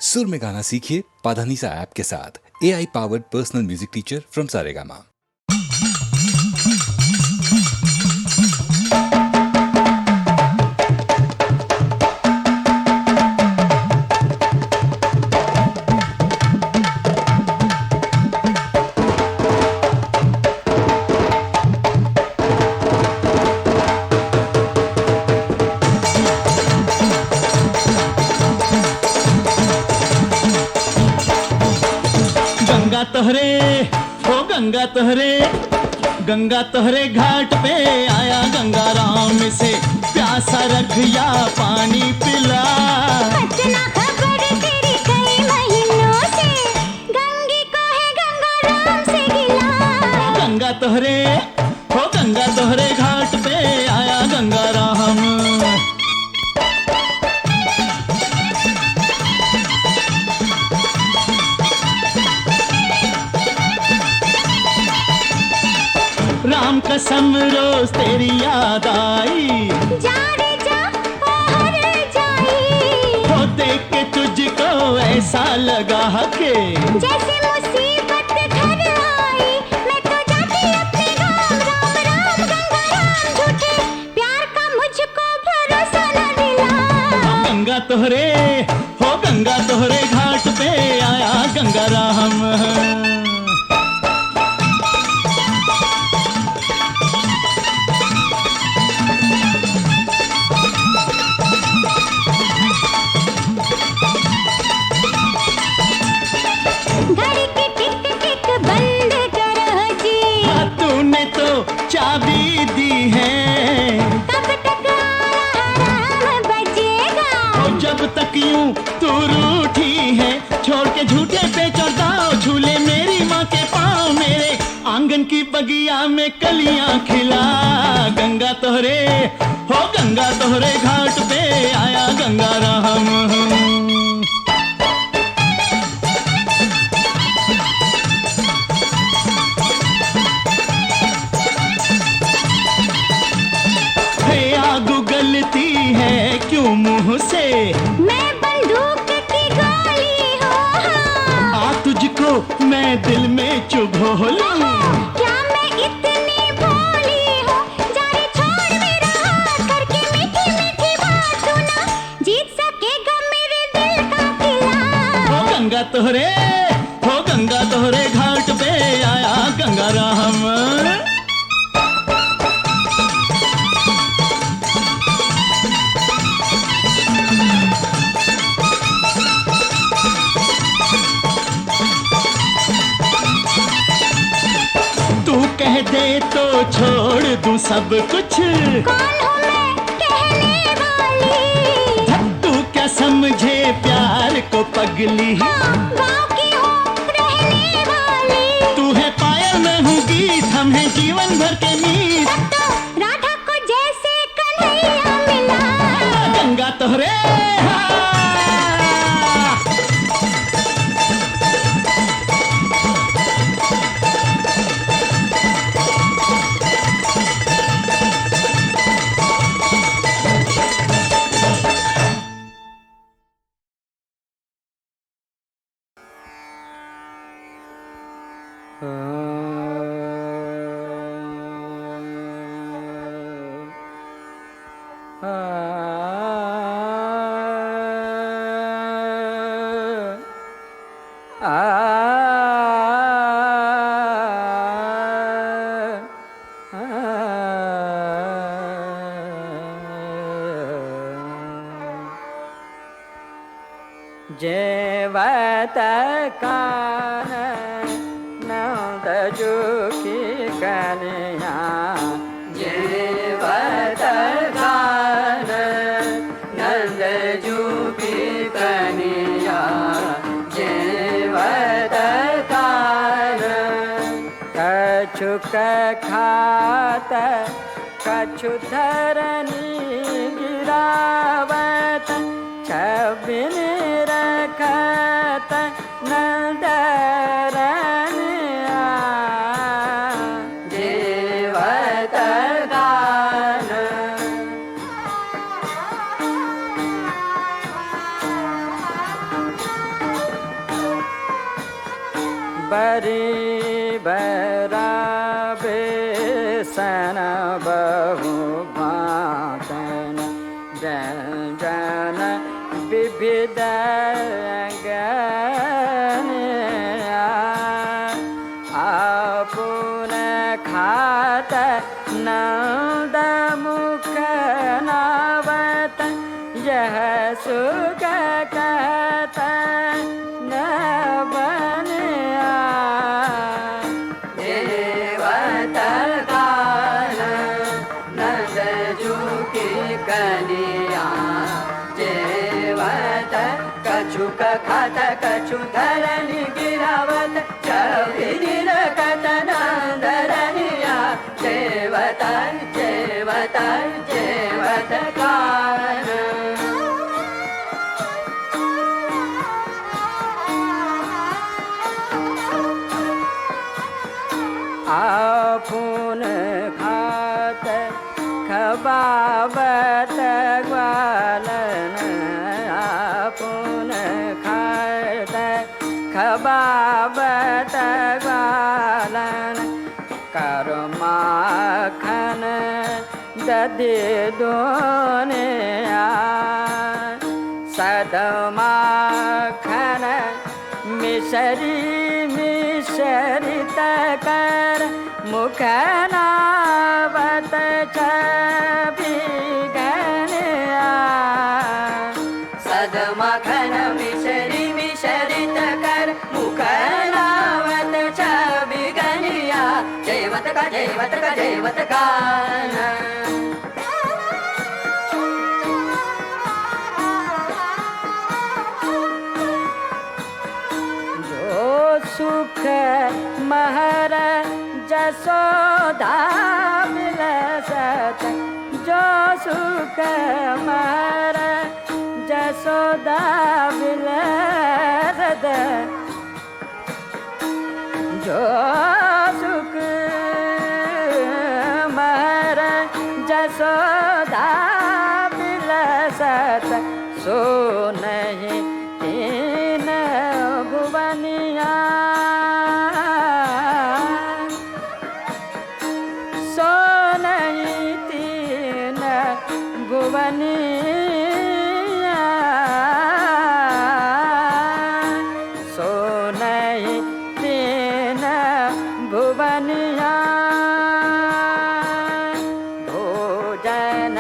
सुर में गाना सीखिए पाधानीसा ऐप के साथ। AI powered personal music teacher from Saregama. Ganga तोहरे घाट पे आया गंगा राम से प्यासा रख या पानी पिला। बचना खबर तेरी कई महीनों से गंगी को है गंगा राम से गिला। गंगा तोहरे घाट पे आया गंगा राम। राम कसम रोज तेरी याद आई, जा रे जा बाहर जाई। हो देख के तुझको ऐसा लगा के जैसे मुसीबत घर आई। मैं तो जाती अपने गाँव राम राम गंगा राम। झूठे प्यार का मुझको भरोसा न दिला। गंगा तोहरे घाट पे आया गंगा राम। घड़ी की टिक टिक बंद करो जी। तूने तो चाबी दी है, तब तक आराम बजेगा। जब तक यूं तू रूठी है। छोड़ के झूठे पे चढ़ाओ झूले मेरी माँ के पाँव। मेरे आंगन की बगिया में कलियां खिला। गंगा तोहरे घाट पे आया गंगा राम। गलती है क्यों मुंह से मैं बंदूक की गोली हूँ। आ तुझको मैं दिल में चुभो लूं। क्या मैं इतनी भोली हूँ। जा रे छोड़ मेरा हाथ करके मीठी मीठी बात। तू ना जीत सकेगा मेरे दिल का किला। गंगा तोहरे घाट पे आया गंगा राम। तू कह दे तो छोड़ दूं सब कुछ। कौन हूँ मैं कहने वाली। तू क्या समझे प्यार को पगली। गाँव की हूँ रहने वाली। तू है पायल मैं हूँ गीत, हम हैं जीवन भर के मीत। तो राधा को जैसे कन्हैया मिला। गंगा तोहरे जेवत कान नंद जुखी कन्या। जेवत कान नंद जुखी कन्या। जेवत कान कछुक खात कछु धरनी गिरावत। छबिन रखत नंदरनिया। जेवत गान बरी बराबे सन बहु भातन व्यंजन विविध आपुन खात नंद मुख नावत यह सुख कहत न बनिया देवत काल नंद जू की कलिया जेवत कछुक खात कछु धरनी गिरावत छविनी रखत नंदरनिया जेवत जेवत जेवत काल आपुन खात खबावत ग्वालन आपुन खात खबावत ग्वालन करमाखन दधि दोने सदमाखन मिसरी मिसरित कर मुख नावत छवि गनिया सदमाखन मिसरी मिसरित कर मुख नावत छवि गनिया जयवत का जयवत का जयवत का सुख महर जसोदा विलसत जो सुख महर जसोदा विलसत जो सुख महर जसोदा विलसत सो नहीं तीन भुवनिया सो नहीं तीन भुवनिया सो नहीं तीन भुवनिया भोजन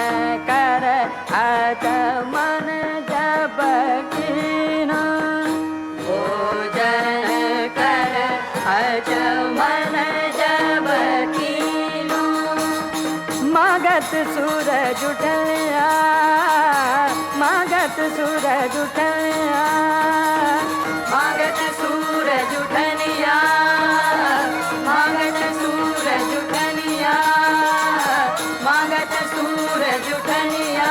कर मन जब कीना भोजन कर मन जब कीनो मागत सूरज उठलिया मागत सूरज उठलिया मागत सूरज उठलिया मागत सूरज उठलिया मागत सूरज उठलिया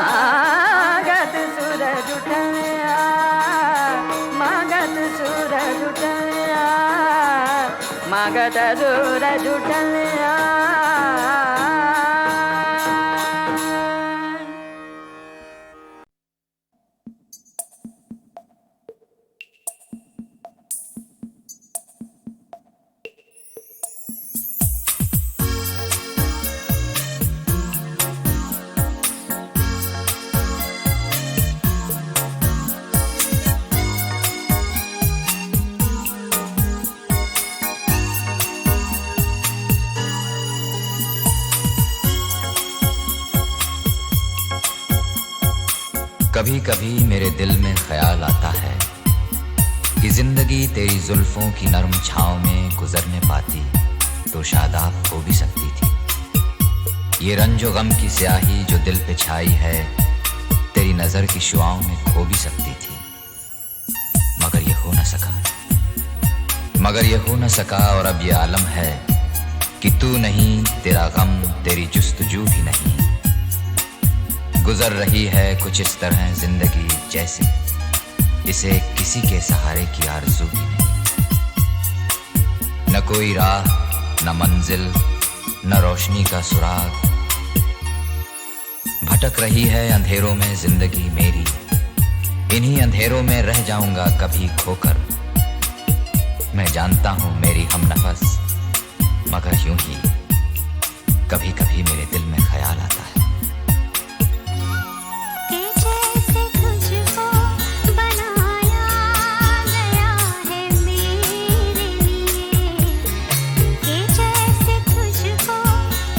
मागत सूरज उठलिया मागत सूरज उठलिया मागत सूरज उठलिया कभी कभी मेरे दिल में ख्याल आता है कि जिंदगी तेरी जुल्फों की नरम छाँव में गुजरने पाती तो शादाब हो भी सकती थी। ये रंजो गम की स्याही जो दिल पे छाई है तेरी नजर की शुआओं में खो भी सकती थी। मगर ये हो न सका और अब ये आलम है कि तू नहीं, तेरा गम, तेरी जुस्तजू भी नहीं। गुजर रही है कुछ इस तरह जिंदगी जैसे इसे किसी के सहारे की आरज़ू भी नहीं। न कोई राह, न मंजिल, न रोशनी का सुराग। भटक रही है अंधेरों में जिंदगी मेरी, इन्हीं अंधेरों में रह जाऊंगा कभी खोकर। मैं जानता हूँ मेरी हमनफस, मगर यूं ही कभी कभी मेरे दिल में ख्याल आता है कि जैसे तुझको बनाया गया है मेरे लिए, कि जैसे तुझको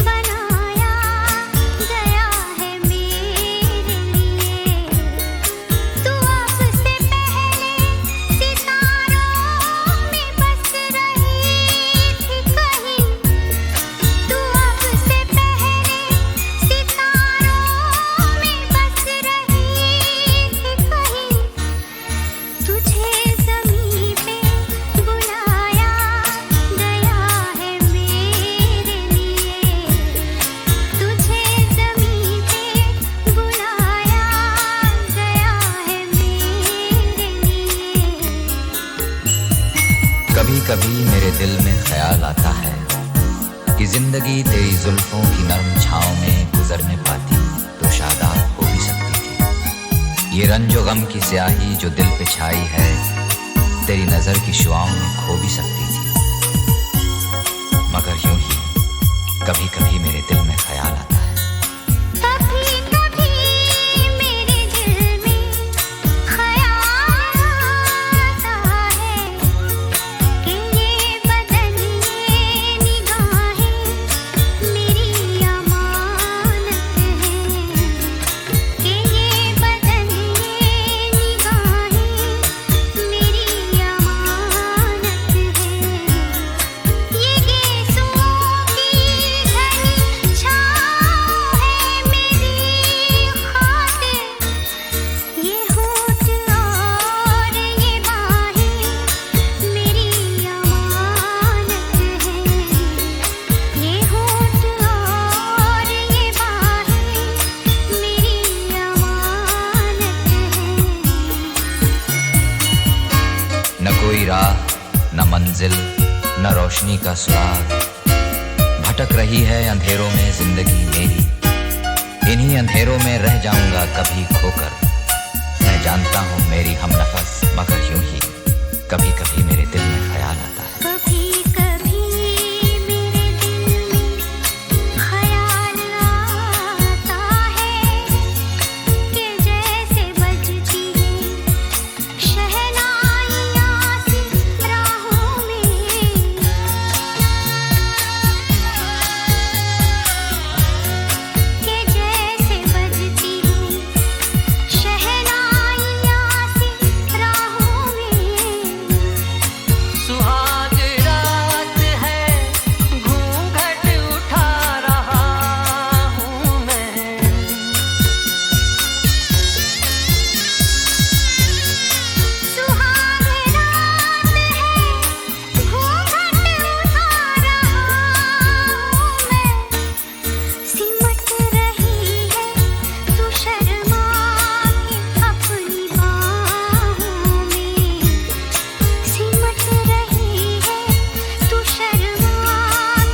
बनाया गया है मेरे लिए। तू अब से पहले सितारों में बस रही थी कहीं, तू अब से पहले सितारों में बस रही थी कहीं। तुझे ज़मीं पे बुलाया गया है मेरे लिए, तुझे ज़मीं पे बुलाया गया है मेरे लिए। कभी कभी मेरे दिल में ख्याल आता है कि जिंदगी तेरी जुल्फों की नर्म छाँव में गुजरने पाती तो शादाब हो भी सकती थी। ये रंजो गम की स्याही जो दिल पे छाई है, तेरी नजर की शुआओं में खो भी सकती थी। मगर यूं ही कभी कभी मेरे दिल में ख्याल आता है। कभी कभी मेरे दिल में ख्याल आता है कि ये बदन ये निगाहें मेरी अमानत है, कि ये बदन ये निगाहें मेरी अमानत है। ये गेसुओं की घनी छाँव है मेरी खातिर, ये होठ और ये बाहें मेरी अमानत है, ये होठ और ये बाहें मेरी अमानत है। न कोई राह, न मंजिल, न रोशनी का सुराग, भटक रही है अंधेरों में जिंदगी मेरी। इन्हीं अंधेरों में रह जाऊंगा कभी खोकर। मैं जानता हूँ मेरी हमनफस, मगर यूं ही कभी कभी मेरे दिल में ख्याल आता है। कभी कभी मेरे दिल में ख्याल आता है कि जैसे बजती है शहनाइयाँ सी राहों में, कि जैसे बजती है शहनाइयाँ सी राहों में। सुहाग रात है, घूंघट उठा रहा हूँ मैं। सुहाग रात है, घूंघट उठा रहा हूँ मैं। सिमट रही है तू शर्मा के अपनी बाहों में, सिमट रही है तू शर्मा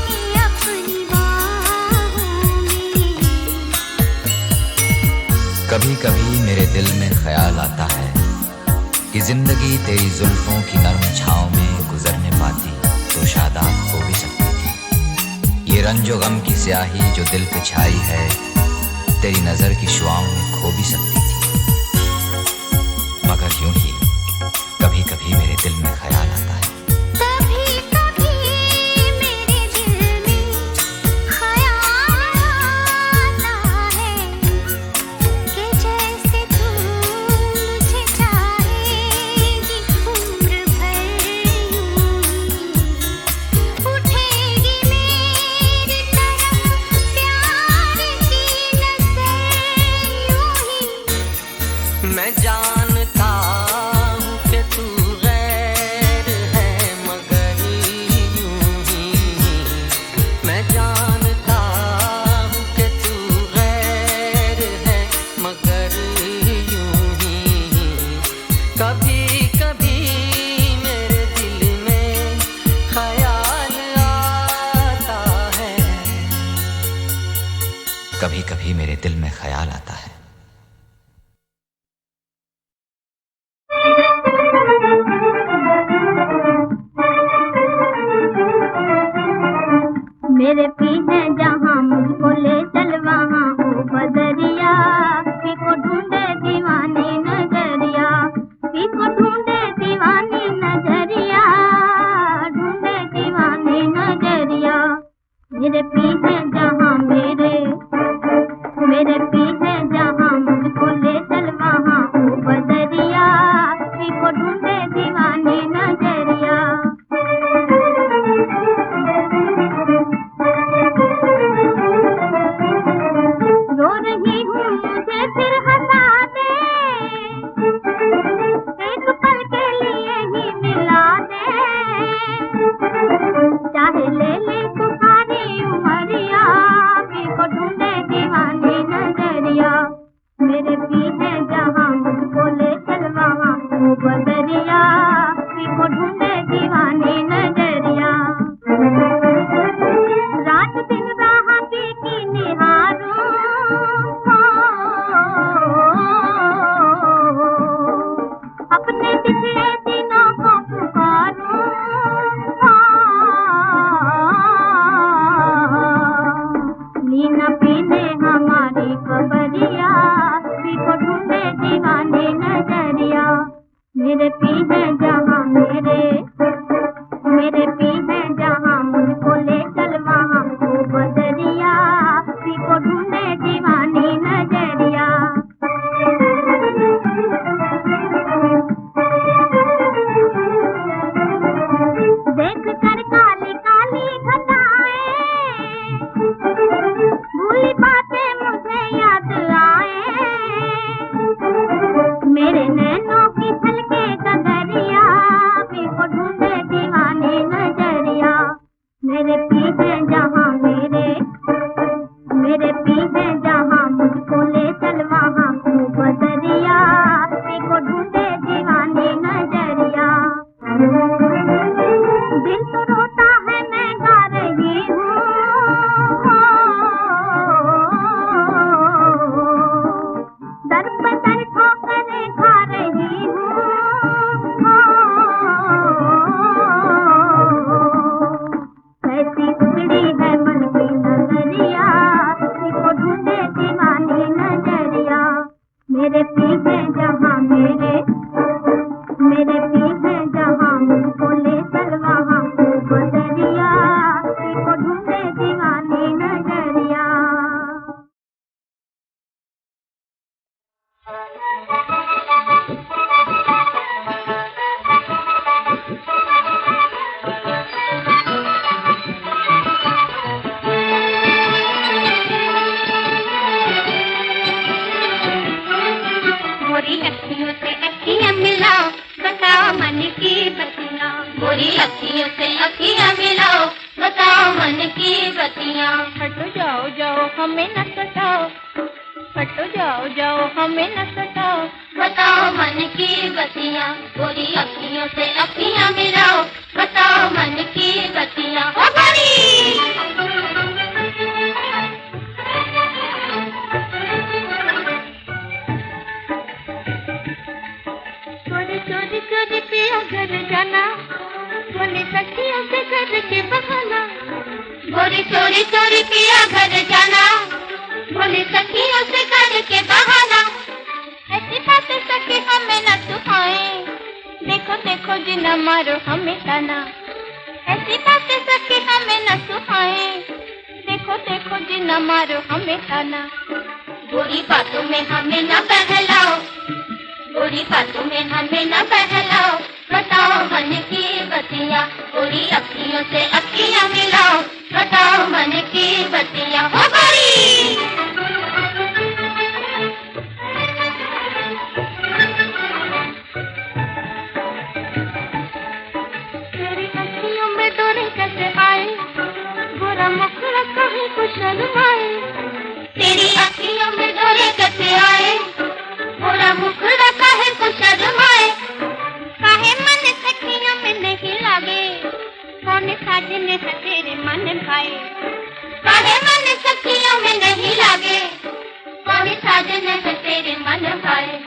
के अपनी बाहों में। कभी कभी मेरे दिल में ख्याल आता है कि जिंदगी तेरी जुल्फों की नर्म छाँव में गुजरने पाती तो शादाब हो भी सकती थी। ये रंजो गम की स्याही जो दिल पे छाई है, तेरी नजर की शुआओं में खो भी सकती थी। मगर यूं ही कभी कभी मेरे दिल में ख्याल आता है। कभी कभी मेरे दिल में ख्याल आता है कि जैसे तू मुझे चाहेगी उम्र भर यूं ही, उठेगी मेरी तरफ प्यार की नजर यूं ही। मैं जानता हूँ कि तू गैर है, मगर यूं ही। मैं जानता हूँ कि तू गैर है, मगर यूं ही। कभी कभी मेरे दिल में ख्याल आता है। कभी कभी मेरे दिल में ख्याल आता है। मेरे पीछे जहाँ मुझको ले चल वहाँ हो बदरिया, पी को ढूंढे दीवानी नजरिया, पी को ढूंढे दीवानी नजरिया, ढूंढे दीवानी नजरिया। मेरे पीछे जहाँ मेरे पीछे जहाँ मुझको ले चल वहाँ हो बदरिया, पी को ढूंढे दीवानी नजरिया। रो रही हूँ मुझे फिर हंसा दे, एक पल के लिए ही मिला दे, चाहे ले ले तू सारी उमरिया, पी को ढूंढे दीवानी नजरिया। मेरे पीछे जहाँ मुझको ले चल वहाँ हो बदरिया, पी को ढूंढे दीवानी नजरिया। रात दिन राह पी की निहारूं, अपने पिछले दिनों को पुकारूं, लीना पीने हमारी खबरिया, पी को ढूंढे दीवानी नजरिया। मेरे पीछे जहाँ मेरे पीछे जहाँ मुझको ले चल वहाँ हो बदरिया, पी को ढूंढे दीवानी नजरिया। देख कर काली काली घटाएं, भूली बातें मुझे याद आए, मेरे नैनों की छलके गगरिया, पी को ढूंढे दीवानी नजरिया। मेरे पीछे जहाँ मेरे पीछे जहाँ मुझको ले चल वहाँ हो बदरिया, पी को ढूंढे दीवानी नजरिया। दिल तो रोता है मैं गा रही हूँ, दर पे दर ठोकरें खा रही हूँ, कैसी उजड़ी है मन की नजरिया, पी को ढूंढे दीवानी नजरिया। मेरे पीछे जहाँ मेरे पीछे जहाँ मुझको ले चल वहाँ हो बदरिया, पी को ढूंढे दीवानी नजरिया। मोरी अखियों से अखियाँ मिलाओ, बताओ मन की बतियाँ, मोरी अखियों से अखियाँ मिलाओ, बताओ मन की बतियाँ। हटो जाओ जाओ हमें न सताओ, हटो जाओ जाओ हमें न सताओ, बताओ मन की बतियाँ। मोरी अखियों से अखियाँ मिलाओ, बताओ मन की बतियाँ। ओ बड़ी चोरी चोरी पिया घर जाना, बोले सखियों से घर के बहाना, बोली चोरी चोरी पिया घर जाना, बोले सखियों से घर के बहाना। ऐसी बातें सखी हमें न सुहाए, देखो देखो जिना मारो हमें ताना, ऐसी बातें सखी हमें न सुहाए, देखो देखो जिना मारो हमें ताना। बुरी बातों में हमें न बहलाओ, बुरी बातों में हमें न बहलाओ, बताओ मन की बतियाँ। बुरी अखियों से अखियाँ मिलाओ, बताओ मन की बतियाँ। हो बड़ी तेरी अखियों में डोरे कैसे आए, बुरा मुखड़ा कहीं को शर्माए, तेरी अखियों में डोरे कैसे आए, बुरा मुखड़ा काहे को शर्माए। काहे मन सखियों में नहीं लागे, कौन साजने है तेरे मन भाए, काहे मन सखियों में नहीं लागे, कौन साजने है तेरे मन भाए।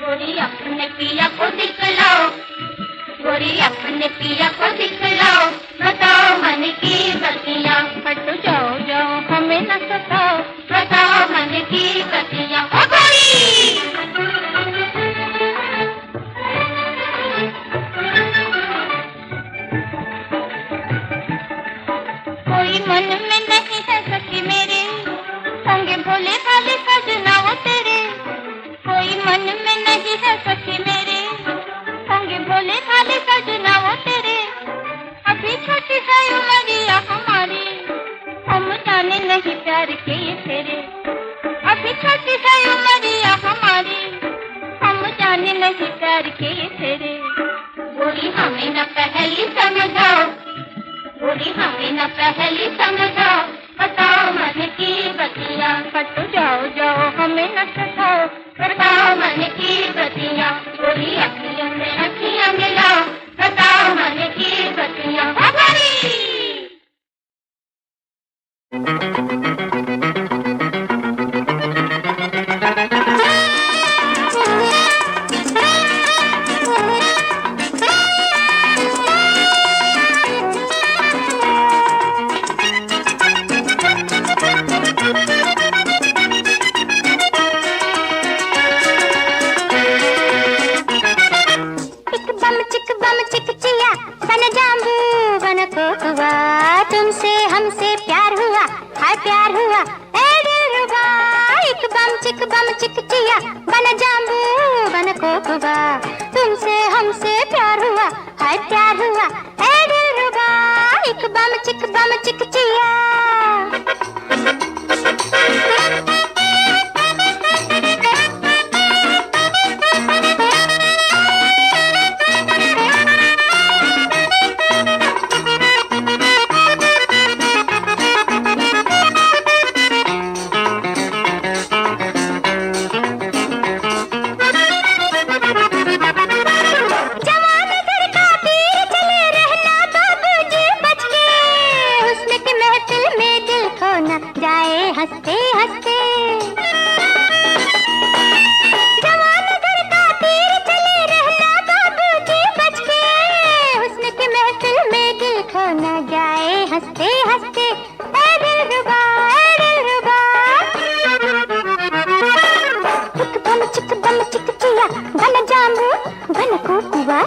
गोरी अपने पिया को दिखलाओ, गोरी अपने पिया को दिखलाओ, बताओ मन की बतियाँ। नहीं प्यार के ये फेरे। अभी छोटी है उमरिया हमारी, हम जाने नहीं प्यार के ये फेरे। गोरी हमें न पहली समझाओ, गोरी हमें न पहली समझाओ, बताओ मन की बतिया। हटो जाओ जाओ हमें न सताओ, बताओ मन की बतिया। गोरी अखियों में अखियां मिलाओ, बताओ मन की बतिया। तुमसे हमसे प्यार हुआ, हाय प्यार हुआ, ए दिलरुबा। एक बम चिक चिया, बन जाम्बू बन कोकुबा। तुमसे हमसे प्यार हुआ, हाय प्यार हुआ, ए दिलरुबा। एक बम चिक चिया। हंसते हंसते जवान घर का तीर चले रहना बाबूजी बच के। हुस्न की महफिल में दिल खो न जाए हंसते हंसते। ए दिलरुबा, ए दिलरुबा। चिक बम चिक चिया, बन जाम्बू बन कोकुआ।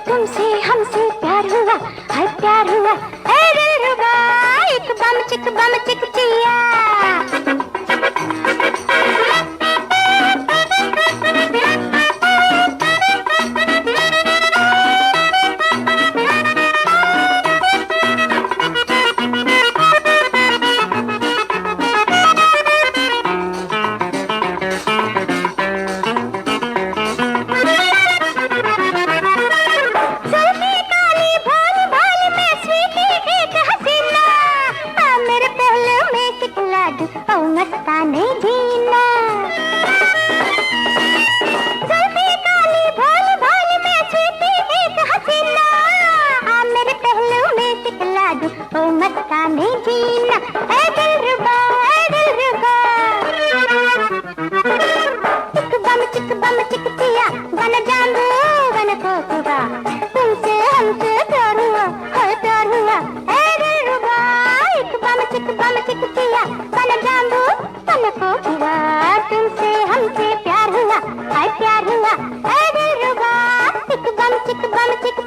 तुमसे हमसे प्यार हुआ, हाय प्यार हुआ, ए दिलरुबा। एक बम चिक चिया। मस्ताने जीना जुल्फी काली भोल भोल में छुपी एक हसीना। आ मेरे पहलू में सिखला दूं ओ मस्ताने जीना। ए दिलरुबा, ए दिलरुबा। चिक बम चिक चिया, बन जाम्बू बन कोकुबा। तुमसे हमसे प्यार हुआ, हाय प्यार हुआ, ए दिलरुबा। एक बम चिक चिया, बन जाम्बू बन कोकुबा। तुमसे हमसे प्यार हुआ, हाय प्यार हुआ, ए दिलरुबा। एक बम चिक